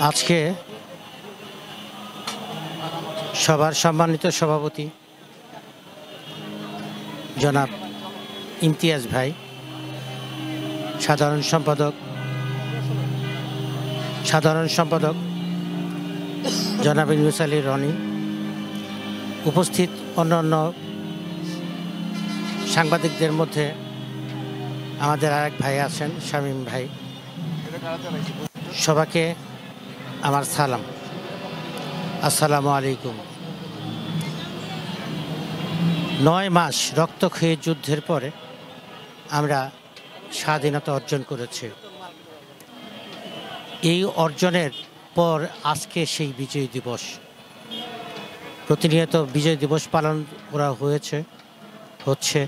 আজকে সবার সম্মানিত সভাপতি জনাব ইমতিয়াজ ভাই, সাধারণ সম্পাদক জনাব ইউনুস আলী রনি, উপস্থিত অন্যান্য সাংবাদিকদের মধ্যে আমাদের আরেক ভাই আছেন শামীম ভাই, সবাইকে আমার সালাম, আসসালামু আলাইকুম। 9 মাস রক্তক্ষয়ী যুদ্ধের পরে আমরা স্বাধীনতা অর্জন করেছি। এই অর্জনের পর আজকে সেই বিজয় দিবস, প্রতিনিয়ত বিজয় দিবস পালন করা হচ্ছে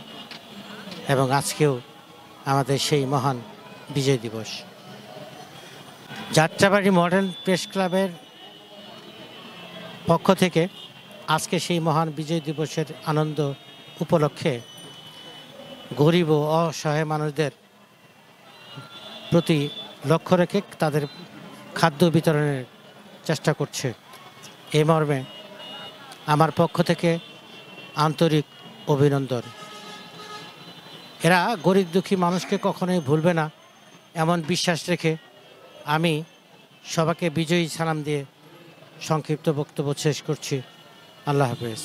এবং আজকেও আমাদের সেই মহান বিজয় দিবস। যাত্রাবাড়ি মডার্ন প্রেস ক্লাবের পক্ষ থেকে আজকে সেই মহান বিজয় দিবসের আনন্দ উপলক্ষে গরিব ও অসহায় মানুষদের প্রতি লক্ষ্য রেখে তাদের খাদ্য বিতরণের চেষ্টা করছে। এই মর্মে আমার পক্ষ থেকে আন্তরিক অভিনন্দন। এরা গরিব দুঃখী মানুষকে কখনোই ভুলবে না, এমন বিশ্বাস রেখে আমি সবাইকে বিজয়ী সালাম দিয়ে সংক্ষিপ্ত বক্তব্য শেষ করছি। আল্লাহ হাফেজ।